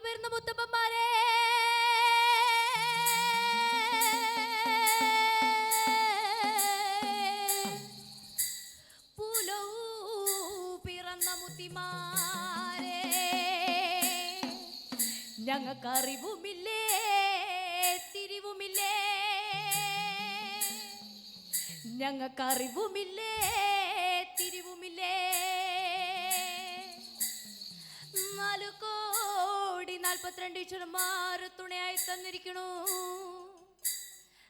വരുന്ന മുത്തപ്പന്മാരെ, പൂലോ പിറന്ന മുത്തിമാരെ, ഞങ്ങൾക്കറിവുമില്ലേ തിരിവുമില്ലേ, ഞങ്ങൾക്കറിവുമില്ലേ തിരിവുമില്ലേ. 4,42 ഈശ്വരന്മാർ തുണയായി തന്നിരിക്കണു.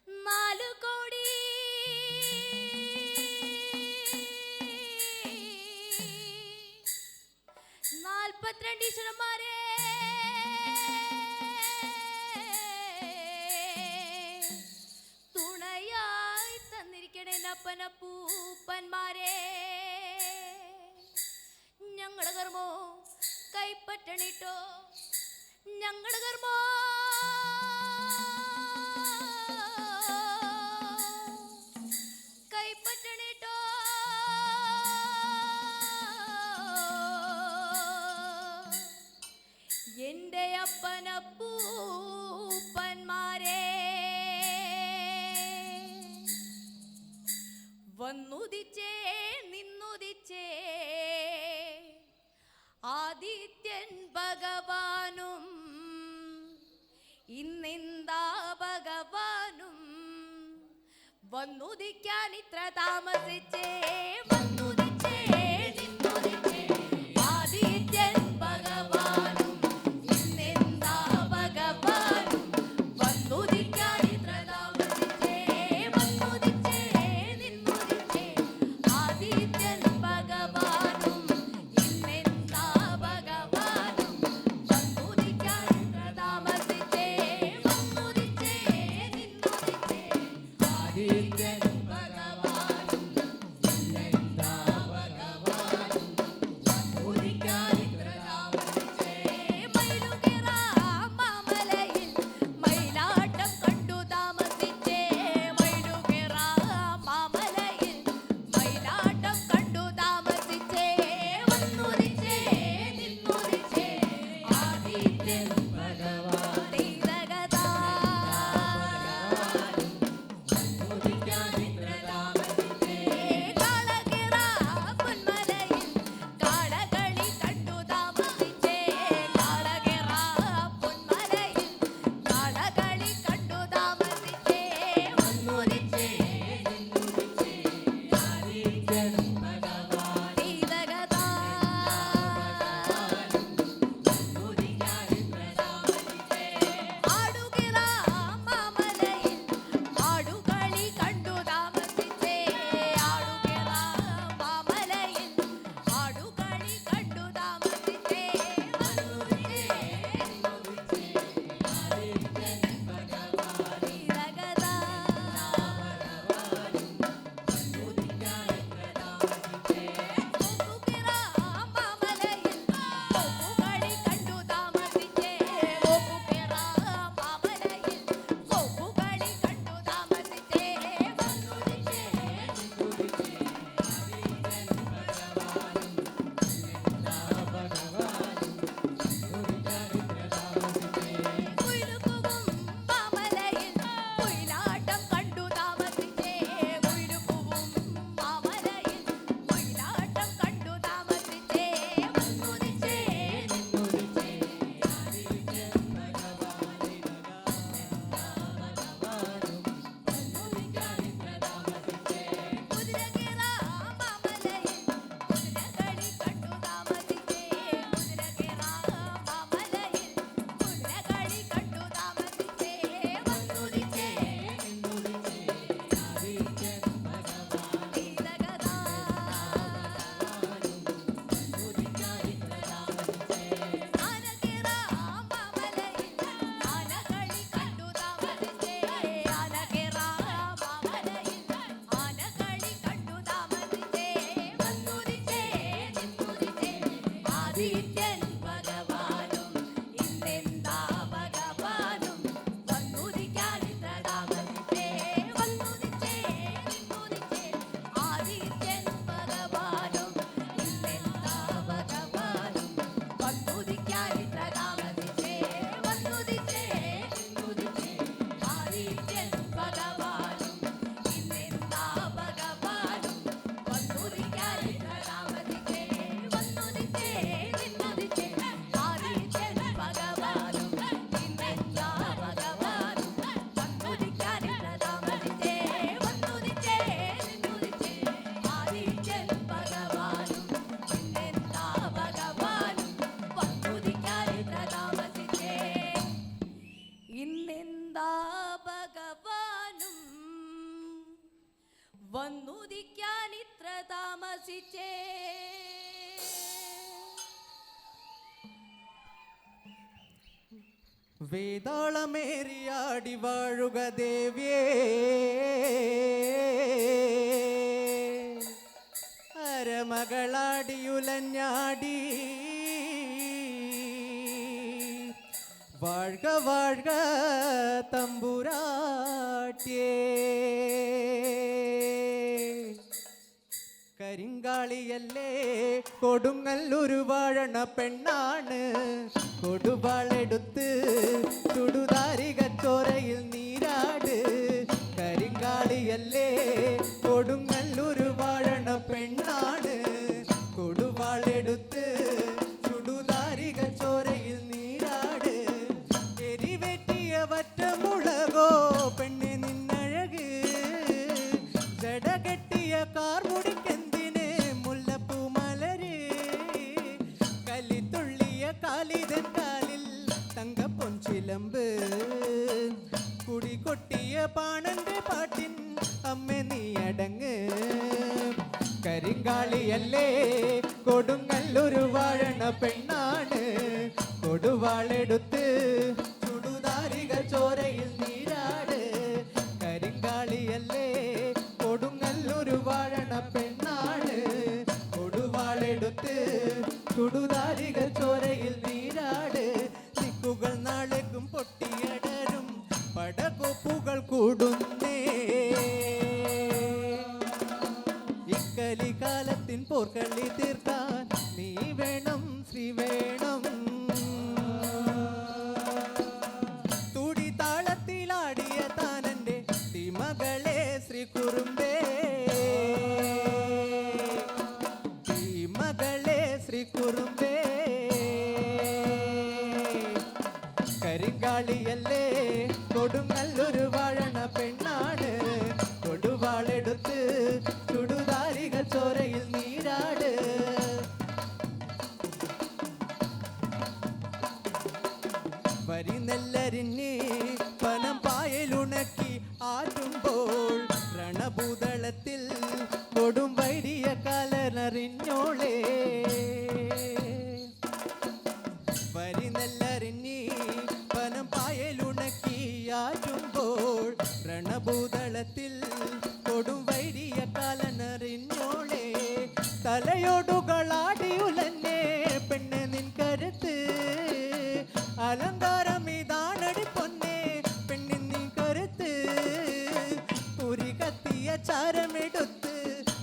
4,42 ഈശ്വരന്മാരെ തുണയായി തന്നിരിക്കണേ അപ്പനപ്പൂപ്പന്മാരെ. ഞങ്ങളുടെ കർമ്മോ കൈപ്പറ്റണിട്ടോ, ഞങ്ങളുടെ കർമ്മോ കൈപ്പറ്റണിട്ടോ. എൻ്റെ അപ്പനപ്പൂപ്പന്മാരെ വന്നുദിച്ചേ നിന്നുദിച്ചേ ആദിത്യൻ ഭഗവാനും ഇന്നിന്താ ഭഗവാനും വന്നുദിക്കാൻ ഇത്ര താമസിച്ചേ, വന്നുദിച്ചേ നിന്നുദിച്ചേ ആദിത്യൻ ഭഗവാനും ഇന്നിന്താ ഭഗവാനും വന്നുദിക്കാൻ ഇത്ര താമസിച്ചേ, വന്നുദിച്ചേ നിന്നുദിച്ചേ ആദിത്യൻ ഭഗവാനും ഇന്നിന്താ ഭഗവാനും വന്നുദിക്കാൻ ഇത്ര താമസിച്ചേ, വന്നുദിച്ചേ നിന്നുദിച്ചേ ആദിത്യൻ ഭഗവാനും ഇന്നിന്താ ഭഗവാനും വന്നുദിക്കാൻ ഇത്ര താമസിച്ചേ. മയിലുകിറ മാമലയിൽ മയിലാട്ടം കണ്ടു താമസിച്ചേ, മയിലുകിറ മാമലയിൽ മയിലാട്ടം കണ്ടു താമസിച്ചേ, വന്നുദിച്ചേ നിന്നുദിച്ചേ ആദിത്യൻ ഭഗവാൻ തീരഗതാ വന്നുദിക്കാൻ ഇത്ര താമസിച്ചേ. കാളകിറ പൊന്മലയിൽ കാളകളി കണ്ടു താമസിച്ചേ, കാളകിറ പൊന്മലയിൽ കാളകളി കണ്ടു താമസിച്ചേ, വന്നുദിച്ചേ നിന്നുദിച്ചേ ആദിത്യൻ ഭഗവാൻ തീരഗതാ വന്നുദിക്കാൻ ഇത്ര താമസിച്ചേ. വാഴിച്ചേ വേതാളമേറിയാടി വാഴുക ദേവിയേ അരമകളാടിയുലഞ്ഞാടി വാഴ്ക വാഴ്ക തമ്പുരാട്ടിയേ കരിങ്കാളിയല്ലേ കൊടുങ്ങല്ലൊരു വാഴണ പെണ്ണാണ് കൊടുവാളെടുത്ത് ചുടുതാരികച്ചോരയിൽ നീരാട് കരിങ്കാളിയല്ലേ കൊടുങ്ങല്ലൊരു വാഴണ പെണ്ണാണ് കൊടുവാളെടുത്ത് ചുടുതാരികച്ചോരയിൽ നീരാട് എരിവെറ്റിയ വറ്റമുളകോ പെണ്ണെ നിന്നഴക് ജടകെട്ടിയ കാർമുടിക്കെന്തിന് മുല്ലപ്പൂ മലര് കലിത്തുള്ളിയ കാലിതൻ കാലിൽ തങ്കപ്പൊൻചിലമ്പ് കുടി കൊട്ടിയ പാണന്റെ പാട്ടിൻ അമ്മ നീ അടങ്ങ് കരിങ്കാളിയല്ലേ കൊടുങ്ങല്ലൊരു വാഴണ പെണ്ണാണ് കൊടുവാളെടുത്ത് ചുടുതാരിക ചോരയിൽ നീരാട് കരിങ്കാളിയല്ലേ കൊടുങ്ങല്ലൊരു വാഴണ പെണ്ണാണ് കൊടുവാളെടുത്ത് ചുടുതാരിക ചോരയിൽ നീരാട് ദിക്കുകൾ നാളേക്കും പൊട്ടിയടരും പടകൊപ്പുകൾ കൂടുന്നേ ഇക്കലികാലത്തിൻ പോർക്കളി തീർക്കാൻ നീ വേണം ശ്രീ വേണം തുടി താളത്തിലാടിയ താനന്റെ തിമകളെ ശ്രീ കുറുമ്പേ തിമകളെ ശ്രീ കുറുമ്പേ കരിങ്കാളിയല്ലേ കൊടുങ്ങല്ലൊരു വാഴണ പെണ്ണാണ് കൊടുവാളെടുത്ത് ചുടുതാരിക ചോരയിൽ നീരാട് വരി നെല്ലരിഞ്ഞ് പനം പായലുണക്കി ആറ്റുമ്പോൾ രണഭൂതളത്തിൽ കൊടും വൈരിയ കാലനറിഞ്ഞോളേ വരി നെല്ലരിഞ്ഞ് പനം പായലുണക്കി ആറ്റുമ്പോൾ രണഭൂതളത്തിൽ കൊടും വൈരിയ കാലനറിഞ്ഞോളേ തലയോടുകളാടിയുലന്നെ പെണ്ണെ നിൻ കരുത്ത് അലങ്കാരം ഇതാണടി പൊന്നെ പെണ്ണിൻ നീ കരുത്ത് പുരി കത്തിയ ചാരമെടുത്ത്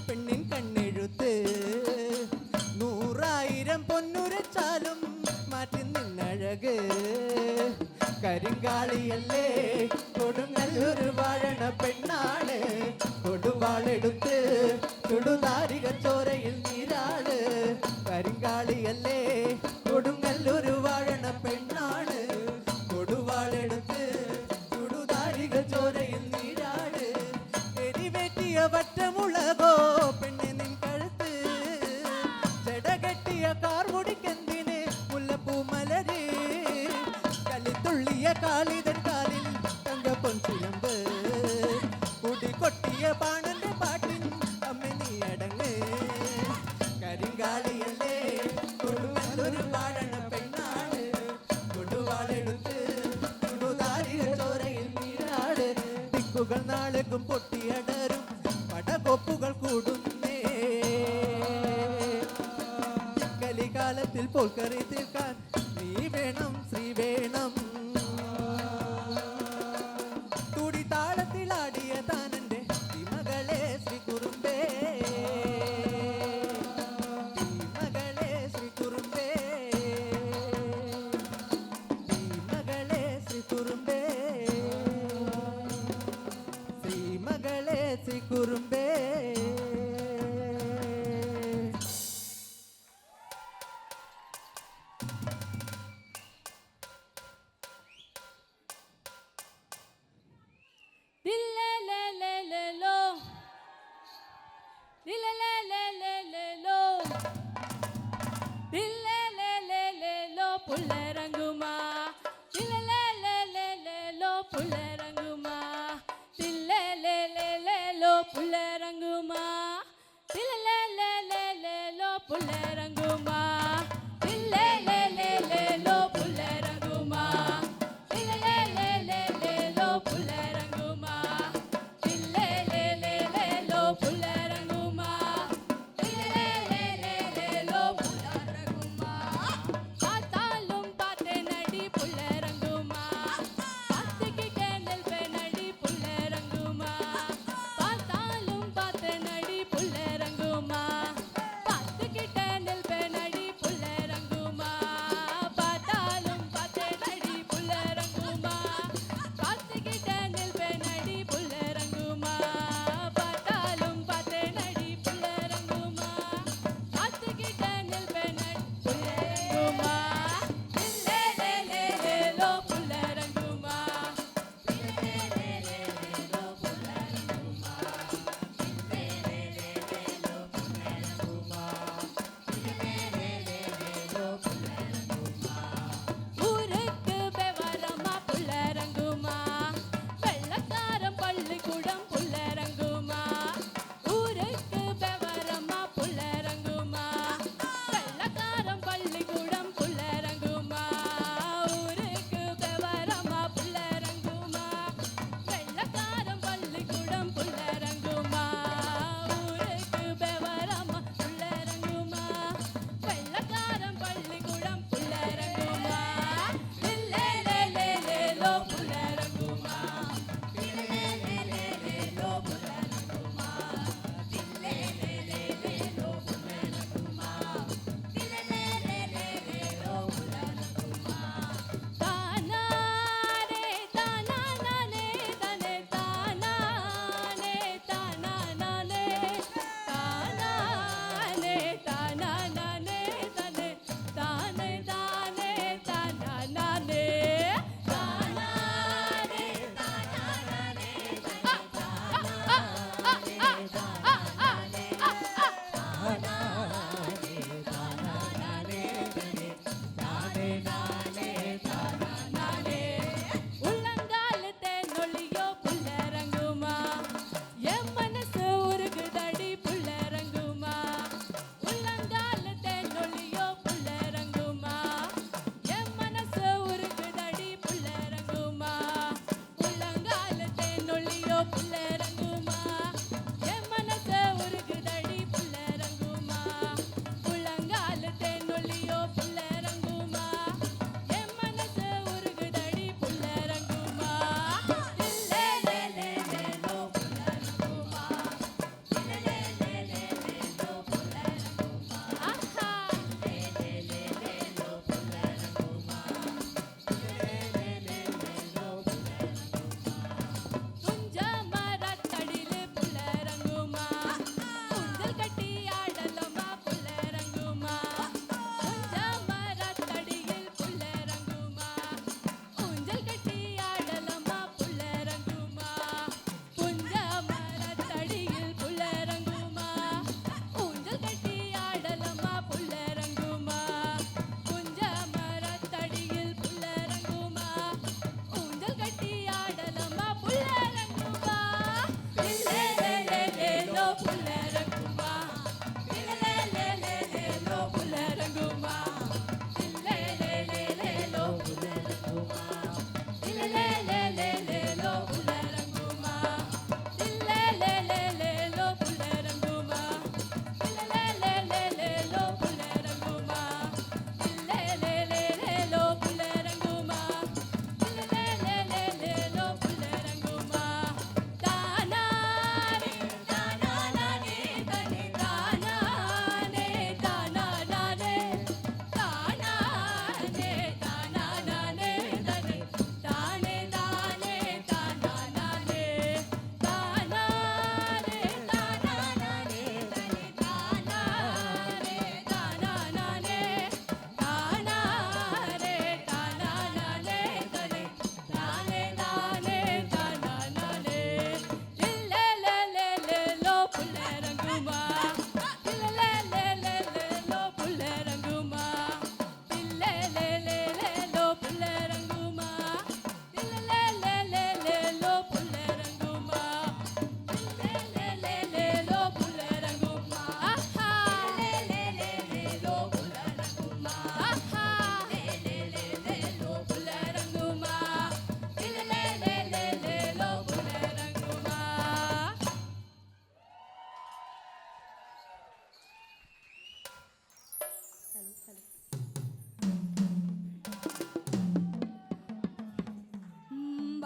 പെണ്ണിൻ കണ്ണെഴുത്ത് 100,000 പൊന്നുരച്ചാലും മാറ്റി നിന്നഴക് കരിങ്കാളിയല്ലേ കൊടുങ്ങല്ലൊരു വാഴണ പെണ്ണാണ് കൊടുവാളെടുത്ത് ചുടുതാരിക ചോരയിൽ നീരാട് കരിങ്കാളിയല്ലേ കൊടുങ്ങല്ലൊരു വാഴണ പെണ്ണാണ് കൊടുവാളെടുത്ത് ചുടുതാരിക ചോരയിൽ നീരാട് എരിവേറ്റിയ വറ്റമുളകോ പെണ്ണെ നിൻ കഴുത്ത് ജടകെട്ടിയ കാർമുടിക്കെന്തിന് മുല്ലപ്പൂ മലര് കലിത്തുള്ളിയ കാളിതൻ കാലിൽ തങ്കപ്പൊൻചിലമ്പ് കുടി കൊട്ടിയ പാണന്റെ പാട്ടിൻ അമ്മ നീ അടങ്ങ് കരിങ്കാളിയല്ലേ കൊടുങ്ങല്ലൊരു വാഴണ പെണ്ണാണ് കൊടുവാളെടുത്ത് ചുടുതാരിക ചോരയിൽ നീരാട് ദിക്കുകൾ നാളേക്കും പൊട്ടിയടരും പടകൊപ്പുകൾ കൂടുന്നേ കലികാലത്തിൽ പോൽക്കറി തീർക്കാൻ നീ വേണം ശ്രീ വേണം തുടി താളത്തിലാടിയ താനന്റെ തിമകളെ ശ്രീ കുറുമ്പേ തിമകളെ ശ്രീ കുറുമ്പേ തിമകളെ ശ്രീ കുറുമ്പേ ശ്രീമകളെ ശ്രീ കുറുമ്പേ ദില്ലലലലലോ ദില്ലലലലലോ ദില്ലലലലലോ പുള്ളരങ്ങുമാ ദില്ലലലലലോ പുള്ളരങ്ങുമാ ദില്ലലലലലോ പുള്ളരങ്ങുമാ ദില്ലലലലലോ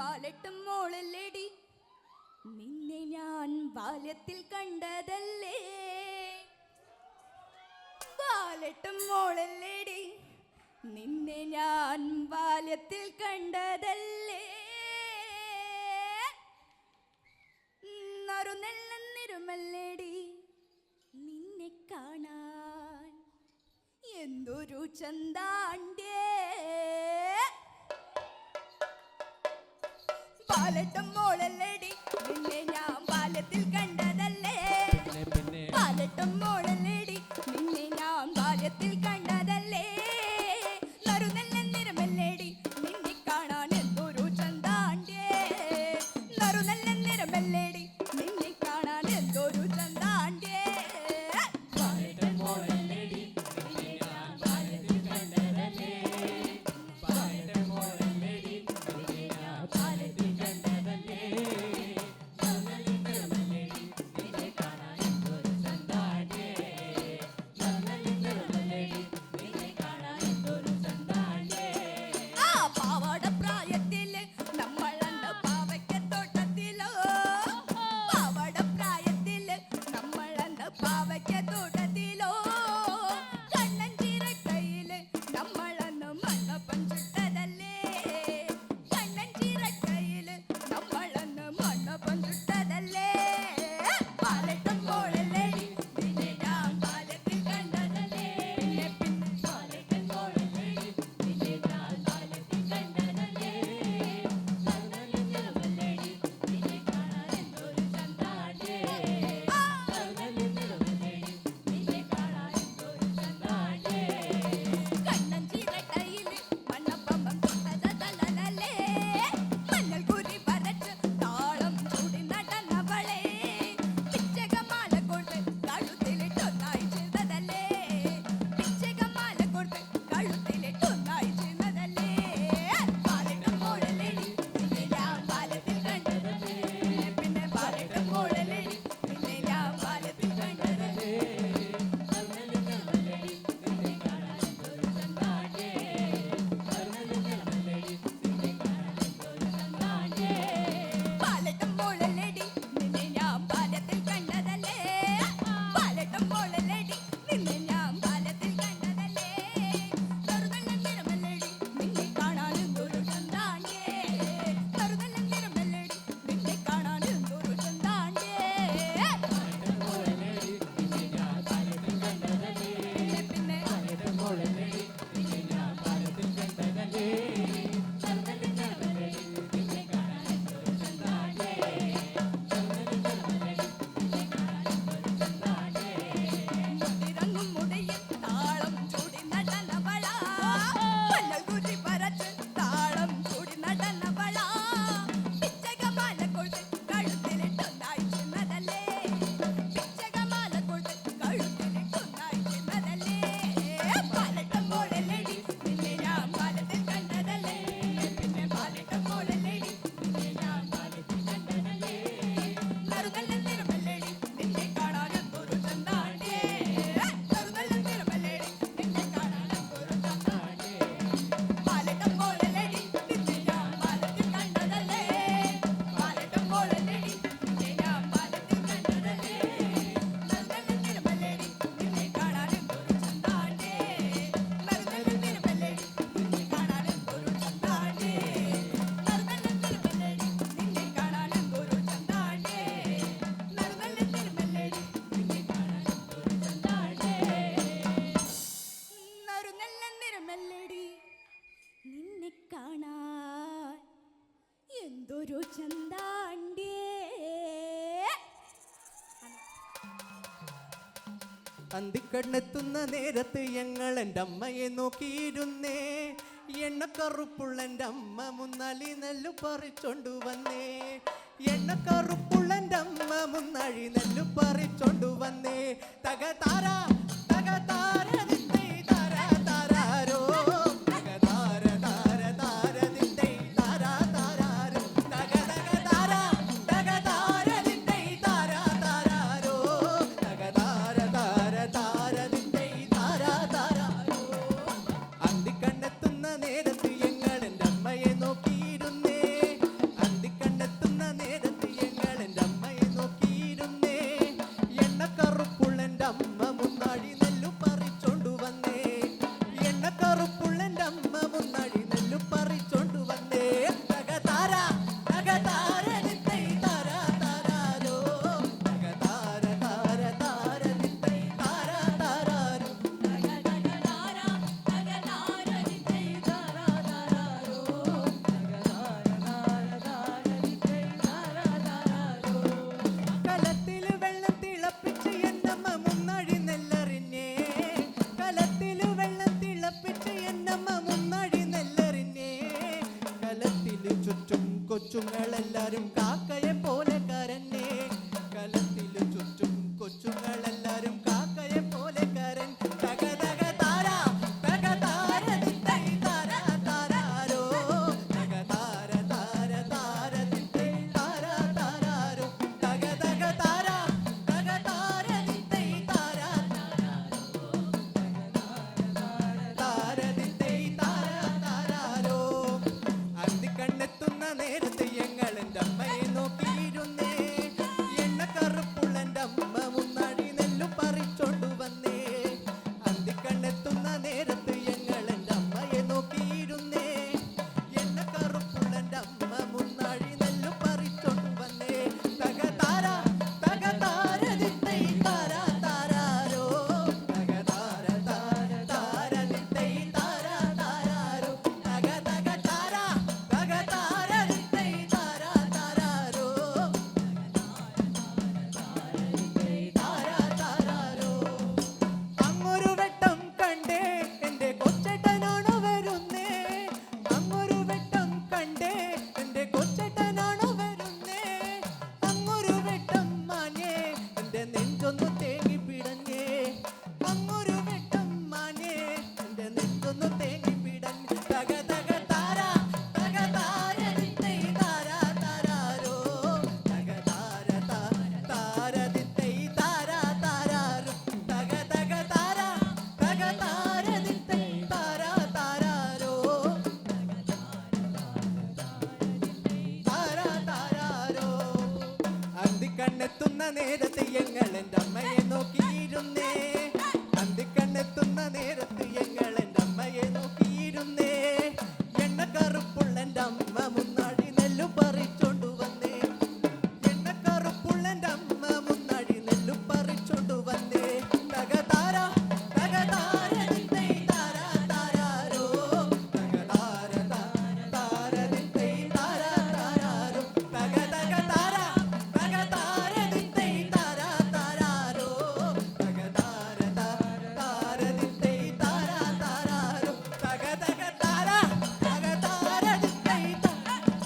ബാലട്ടും മോളല്ലേടി നിന്നെ ഞാൻ ബാല്യത്തിൽ കണ്ടതല്ലേ ബാലട്ടും മോളല്ലേടി നിന്നെ ഞാൻ ബാല്യത്തിൽ കണ്ടതല്ലേ നറുനെല്ലെന്നിരുമല്ലേടി നിന്നെ കാണാൻ എന്തൊരു ചന്താണ്ടേ ബാലട്ടും മോളല്ലേടി നിന്നെ ഞാൻ ബാല്യത്തിൽ കണ്ടതല്ലേ ബാലട്ടും മോളല്ലേടി നിന്നെ ഞാൻ ബാല്യത്തിൽ കണ്ടതല്ലേ നറുനെല്ലെന്നിരുമല്ലേടി നിന്നെ കാണാൻ എന്തൊരു ചന്താണ്ടേ നറുനെല്ലെന്നിരുമല്ലേടി നിന്നെ കാണാൻ എന്തൊരു ചന്താണ്ടേ ബാലട്ടും മോളല്ലേടി നിന്നെ ഞാൻ ബാല്യത്തിൽ കണ്ടതല്ലേ ബാലട്ടും മോളല്ലേടി നിന്നെ ഞാൻ ബാല്യത്തിൽ കണ്ടതല്ലേ നറുനെല്ലെന്നിരുമല്ലേടി നിന്നെ കാണാൻ എന്തൊരു ചന്താണ്ടേ നറുനെല്ലെന്നിരുമല്ലേടി നിന്നെ കാണാൻ എന്തൊരു ചന്താണ്ടേ ആ പാവാട പ്രായത്തില് നമ്മളന്ന് പാവയ്ക്കത്തോട്ടത്തിലോ പാവാട പ്രായത്തില് നമ്മളന്ന് പാവയ്ക്കത്തോട്ടത്തിലോ കണ്ണൻ ചിറക്കയില് നമ്മളന്ന് മണ്ണപ്പം ചുട്ടതല്ലേ കണ്ണൻ ചിറക്കയില് നമ്മളന്ന് മണ്ണപ്പം ചുട്ടതല്ലേ ബാലട്ടും മോളല്ലേടി നിന്നെ ഞാൻ ബാല്യത്തിൽ കണ്ടതല്ലേ പിന്നെ ബാലട്ടും മോളല്ലേടി നിന്നെ ഞാൻ ബാല്യത്തിൽ കണ്ടതല്ലേ നറുനെല്ലെന്നിരുമല്ലേടി നിന്നെ കാണാൻ എന്തൊരു ചന്താണ്ടേ നറുനെല്ലെന്നിരുമല്ലേടി നിന്നെ കാണാൻ എന്തൊരു ചന്താണ്ടേ കണ്ണൻ ചിരട്ടയില് മണ്ണപ്പമ്പം തൊട്ടതല്ലേ മഞ്ഞൾ കുരി വരച്ച് താളം ചൂടി നടന്നവളെ പിച്ചകമാല കൊണ്ട് കഴുത്തിലിട്ടൊന്നായി ചെയ്തതല്ലേ പിച്ചകമാല കൊണ്ട് കഴുത്തിലിട്ടൊന്നായി ചെയ്തതല്ലേ ബാലട്ടും മോളല്ലേടി നിന്നെ ഞാൻ ബാല്യത്തിൽ കണ്ടതല്ലേ പിന്നെ ബാലട്ടും മോളല്ലേടി നിന്നെ ഞാൻ ബാല്യത്തിൽ കണ്ടതല്ലേ നറുനെല്ലെന്നിരുമല്ലേടി നിന്നെ കാണാൻ എന്തൊരു ചന്താണ്ടേ നറുനെല്ലെന്നിരുമല്ലേടി നിന്നെ കാണാൻ എന്തൊരു ചന്താണ്ടേ ബാലട്ടും മോളല്ലേടി നിന്നെ ഞാൻ ബാല്യത്തിൽ കണ്ടതല്ലേ ബാലട്ടും മോളല്ലേടി നിന്നെ ഞാൻ ബാല്യത്തിൽ കണ്ടതല്ലേ നറുനെല്ലെന്നിരുമല്ലേടി നിന്നെ കാണാൻ എന്തൊരു ചന്താണ്ടേ നറുനെല്ലെന്നിരുമല്ലേടി നിന്നെ കാണാൻ എന്തൊരു ചന്താണ്ടേ ബാലട്ടും മോളല്ലേടി നിന്നെ ഞാൻ ബാല്യത്തിൽ കണ്ടതല്ലേ പിന്നെ ബാലട്ടും മോളല്ലേടി നിന്നെ ഞാൻ ബാല്യത്തിൽ കണ്ടതല്ലേ നറുനെല്ലെന്നിരുമല്ലേടി നിന്നെ കാണാൻ എന്തൊരു ചന്താണ്ടേ നറുനെല്ലെന്നിരുമല്ലേടി നിന്നെ കാണാൻ എന്തൊരു ചന്താണ്ടേ മുതിരങ്ങും മുടിയിൽ താളം ചൂടി നടന്നവളാ മഞ്ഞൾ കുരി വരച്ച് താളം ചൂടി നടന്നവളാ പിച്ചകമാല കൊണ്ട് കഴുത്തിലിട്ടൊന്നായി ചെന്നതല്ലേ പിച്ചകമാല കൊണ്ട് കഴുത്തിലിട്ടൊന്നായി ചെന്നതല്ലേ ബാലട്ടും മോളല്ലേടി നിന്നെ ഞാൻ ബാല്യത്തിൽ കണ്ടതല്ലേ പിന്നെ ബാലട്ടും മോളല്ലേടി നിന്നെ ഞാൻ ബാല്യത്തിൽ കണ്ടതല്ലേ നറുനെല്ലെന്നിരുമല്ലേടി നിന്നെ കാണാൻ എന്തൊരു ചന്താണ്ടേ നറുനെല്ലെന്നിരുമല്ലേടി നിന്നെ കാണാൻ എന്തൊരു ചന്താണ്ടേ ബാലട്ടും മോളല്ലേടി നിന്നെ ഞാൻ ബാല്യത്തിൽ കണ്ടതല്ലേ ബാലട്ടും മോളല്ലേടി നിന്നെ ഞാൻ ബാല്യത്തിൽ കണ്ടതല്ലേ നറുനെല്ലെന്നിരുമല്ലേടി നിന്നെ കാണാൻ എന്തൊരു ചന്താണ്ടേ നറുനെല്ലെന്നിരുമല്ലേടി നിന്നെ കാണാൻ എന്തൊരു ചന്താണ്ടേ നറുനെല്ലെന്നിരുമല്ലേടി നിന്നെ കാണാൻ എന്തൊരു ചന്താണ്ടേ നറുനെല്ലെന്നിരുമല്ലേടി നിന്നെ കാണാൻ എന്തൊരു ചന്താണ്ടേ നറുനെല്ലെന്നിരുമല്ലേടി നിന്നെ കാണാൻ എന്തൊരു ചന്താണ്ടേ അന്തിക്കണ്ണെത്തുന്ന നേരത്ത് ഞങ്ങൾ എൻ്റെ അമ്മയെ നോക്കിയിരുന്നേ എണ്ണക്കറുപ്പുള്ള എൻ്റെ അമ്മ മുന്നാലി നെല്ലു പറിച്ചോണ്ടു വന്നേ എണ്ണക്കറുപ്പുള്ള എൻ്റെ അമ്മ മുന്നാഴി നെല്ലു പറിച്ചോണ്ടു വന്നേ തകതാര തകതാര നിന്നേ താര താരാരോ തകതാര താര താര നിന്നേ താര താരാരോ തകതകതാര തകതാര നിന്നേ താര താരാരോ തകതാര താര താര നിന്നേ താര താരാരോ അന്തിക്കണ്ണെത്തുന്ന നേരത്ത് ഞങ്ങൾ എൻ്റെ അമ്മയെ നോക്കിയിരുന്നേ ചുറ്റും കൊച്ചുങ്ങളെല്ലാരും കാക്കയെ പോലെ കരഞ്ഞേ കലത്തില് ചുറ്റും കൊച്ചുങ്ങളെല്ലാരും കാക്കയെ പോലെ കരൻ തക തക താര തക താര തിത്തൈ താര താരാരോ തക താര താര താര തിത്തൈ താര താരാരോ തക തക താര തക താര തിത്തൈ താര താര തിത്തൈ താര താരാരോ അന്തിക്കണ്ണെത്തുന്ന നേരത്തെ ഞങ്ങൾ എൻ്റെ അമ്മയെ നോക്കിയിരുന്നേ എണ്ണക്കറുപ്പുള്ള എൻ്റെ അമ്മ മുന്നാടി നെല്ലും പറിച്ചോണ്ടു വന്നേ അന്തിക്കണ്ണെത്തുന്ന നേരത്ത് ഞങ്ങൾ എൻ്റെ അമ്മയെ നോക്കിയിരുന്നേ എണ്ണക്കറുപ്പുള്ള എൻ്റെ അമ്മ മുന്നാടി നെല്ലും പറിച്ചോണ്ടു വന്നേ തക താര ദിത്തൈ താര താരാരോ തക താര ദിത്തൈ താര താരാരോ തക തക താര ദിത്തൈ താര താരാരോ താരാരോ അങ്ങൊരു വെട്ടം കണ്ടേ എൻ്റെ കൊച്ചേട്ടനാണു വരുന്നേ അങ്ങൊരു വെട്ടം കണ്ടേ എൻ്റെ കൊച്ചേട്ടനാണു വരുന്നേ അങ്ങൊരു വെട്ടം മാനേ എൻ്റെ നെഞ്ചൊന്നു തേങ്ങി പിടഞ്ഞേ അങ്ങൊരു വെട്ടം മാനേ എൻ്റെ നെഞ്ചൊന്നു തേങ്ങി പിടഞ്ഞ് തക തക താര ദിത്തൈ താര താരാരോ തക താര ദിത്തൈ താര താരാരോ തക തക താര ദിത്തൈ താര താരാരോ താരാരോ അന്തിക്കണ്ണെത്തുന്ന നേരത്ത് ഞങ്ങൾ എൻ്റെ അമ്മയെ നോക്കിയിരുന്നേ അന്തിക്കണ്ണെത്തുന്ന നേരത്ത് ഞങ്ങൾ എൻ്റെ അമ്മയെ നോക്കിയിരുന്നേ എണ്ണക്കറുപ്പുള്ള എൻ്റെ അമ്മ മുന്നാടി നെല്ലു പറിച്ചോണ്ടു വന്നേ എണ്ണക്കറുപ്പുള്ള എൻ്റെ അമ്മ മുന്നാടി നെല്ലു പറിച്ചോണ്ടു വന്നേ തക താര ദിത്തൈ താര താരാരോ തക താര ദിത്തൈ താര താരാരോ തക തക താര ദിത്തൈ താര താരാരോ തക താര ദിത്തൈ താര താരാരോ തക തക താര ദിത്തൈ താര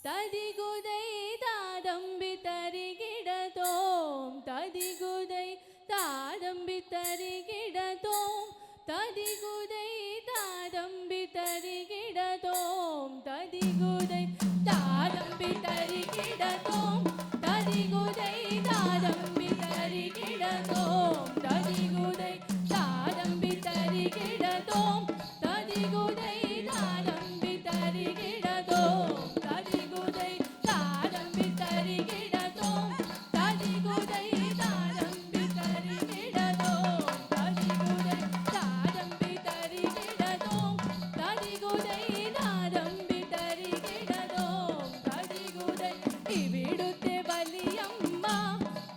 തതികുതൈ താതമ്പി തരികിടതോം തതികുതൈ താതമ്പി തരികിടതോം തതികുതൈ താതമ്പി തരികിടതോം തതികുതൈ താതമ്പി തരികിടതോം തതികുതൈ താതമ്പി തരികിടതോം തതികുതൈ താതമ്പി തരികിടതോം തതികുതൈ താതമ്പി തരികിടതോം തതികുതൈ താതമ്പി തരികിടതോം തതികുതൈ താതമ്പി തരികിടതോം തതികുതൈ താതമ്പി തരികിടതോം തതികുതൈ താതമ്പി തരികിടതോം തതികുതൈ ഇവിടുത്തെ വലിയമ്മ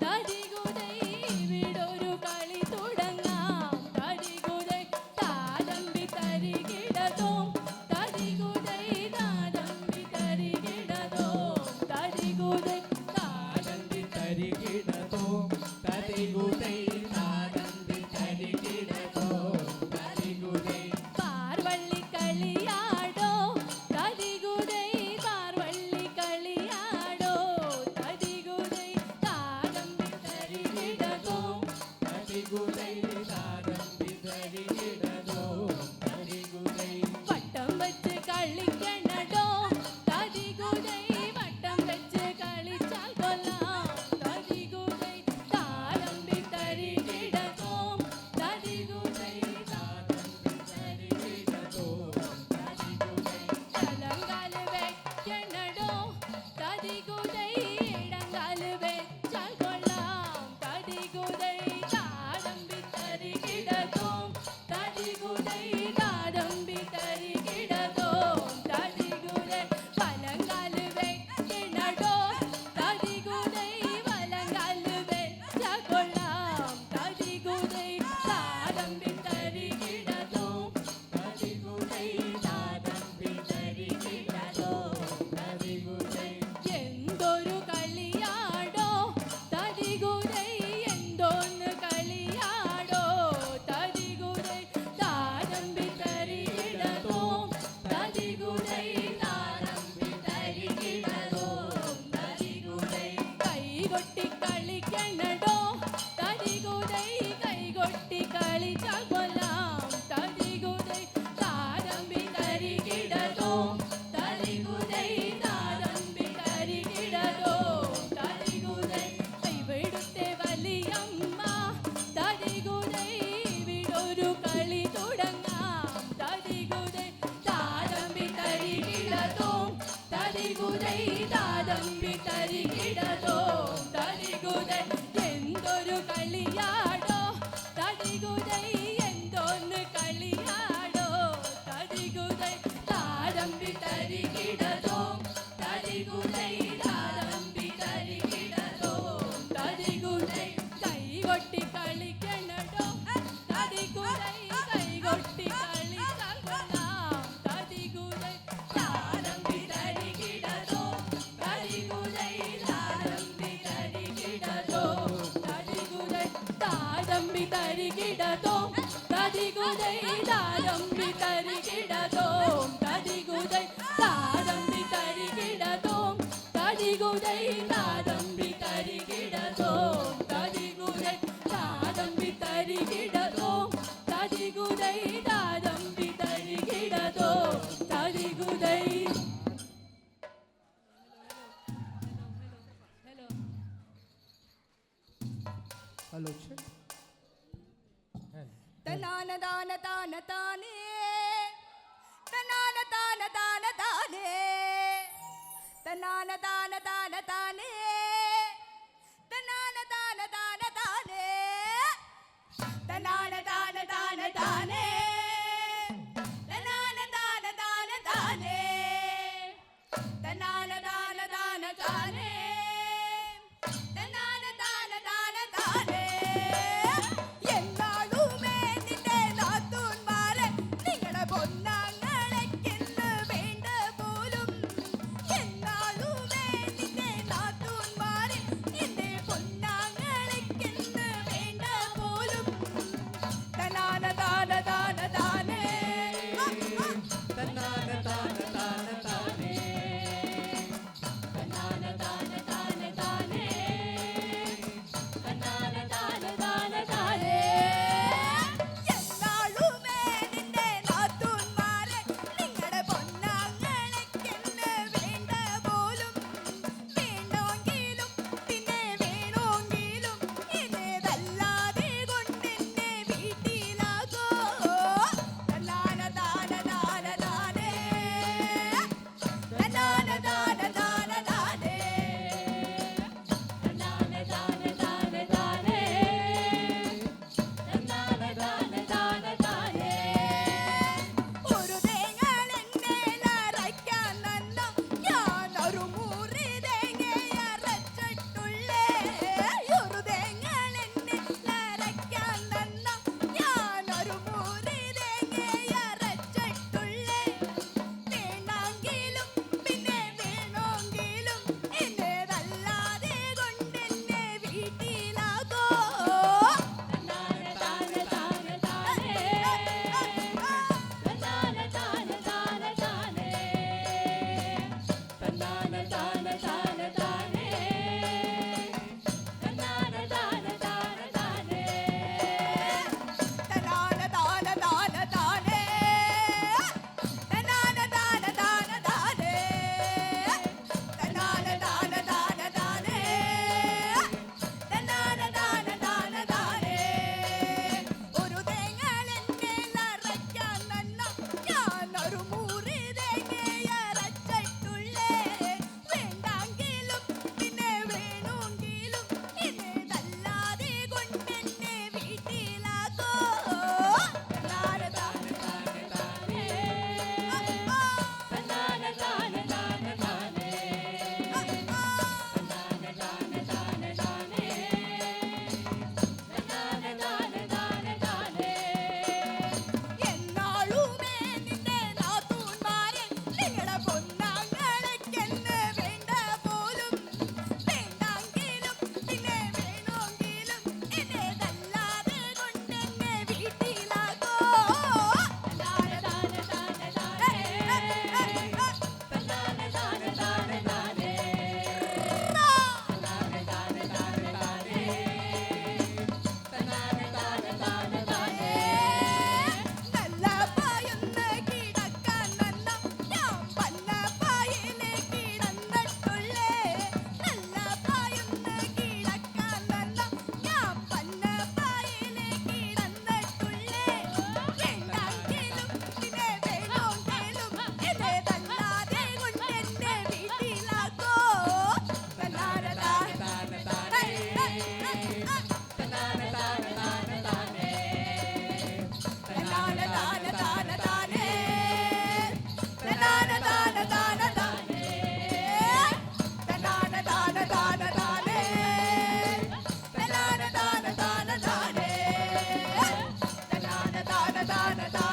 തതികുതൈ ഇവിടൊരു കളി തുടങ്ങാം തതികുതൈ താതമ്പി തരികിടതോം തതികുതൈ താതമ്പി തരികിടതോം തതികുതൈ താതമ്പി തരികിടതോം തരികുതൈ താതമ്പി തരികിടതോം തരികുതൈ പാർവള്ളി കളിയാടോ തതികുതൈ പാർവള്ളി കളിയാടോ തതികുതൈ താതമ്പി തരികിടതോം തരികുതൈ താതമ്പി തരികിടതോം തരികുതൈ വട്ടം വെച്ച് കളിക്കണടോ തതികുതൈ വട്ടം വെച്ച് കളിച്ചാൽ കൊല്ലാം തതികുതൈ താതമ്പി തരികിടതോം തതികുതൈ താതമ്പി തരികിടതോം തരികുതൈ തലങ്കാല് വെക്കണടോ തതികുതൈ ഇടങ്കാല് വെച്ചാൽ കൊള്ളാം തതികുതൈ താതമ്പി തരികിടതോം തതികുതൈ താതമ്പി തരികിടതോം തതികുതൈ വലങ്കാല് വെക്കണടോ തതികുതൈ വലങ്കാല് വെച്ചാൽ കൊള്ളാം തതികുതൈ താതമ്പി തരികിടതോം തരികുതൈ താതമ്പി തരികിടതോം തരികുതൈ എന്തൊരു കളിയാടോ തതികുതൈ എന്തോന്ന് കളിയാടോ തതികുതൈ താതമ്പി തരികിടതോം തതികുതൈ താതമ്പി തരികിടതോം തതികുതൈ കൈകൊട്ടി കളിക്കണടോ തതികുതൈ കൈകൊട്ടി കളിച്ചാൽ കൊല്ലാം തതികുതൈ താതമ്പി തരികിടതോം തതികുതൈ താതമ്പി തരികിടതോം തതികുതൈ ഇവിടുത്തെ വലിയമ്മ തതികുതൈ ഇവിടൊരു കളി തുടങ്ങാം തതികുതൈ താതമ്പി തരികിടതോം തതികുതൈ താതമ്പി തരികിടതോം തതികുതൈ എന്തൊരു കളിയാടോ തതികുതൈ എന്തോന്ന് കളിയാടോ തതികുതൈ താതമ്പി തരികിടതോം തതികുതൈ താതമ്പി തരികിടതോം തതികുതൈ കൈകൊട്ടി കളിക്കണടോ തതികുതൈ കൈകൊട്ടി കളിച്ചാൽ കൊള്ളാം തതികുതൈ താതമ്പി തരികിടതോം തതികുതൈ താതമ്പി തരികിടതോം തതികുതൈ താതമ്പി തരികിടതോം തതികുതൈ താതമ്പി തരികിടതോം തതികുതൈ താതമ്പി തരികിടതോം തതികുതൈ താതമ്പി തരികിടതോം തതികുതൈ താതമ്പി തരികിടതോം തതികുതൈ താതമ്പി തരികിടതോം തതികുതൈ ഹലോ ചെക്ക് തനാന ദാന താന താനേ തനാന താന താന താനേ തനാന താന താന താനേ തനാന താന താന താനേ തനാന താന താന താനേ തനാന താന താന താനേ തനാന താന താന താനേ തനാന താന താന താനേ എന്നാളുമേ നിന്റെ നാത്തൂന്മാരെ താന താന താന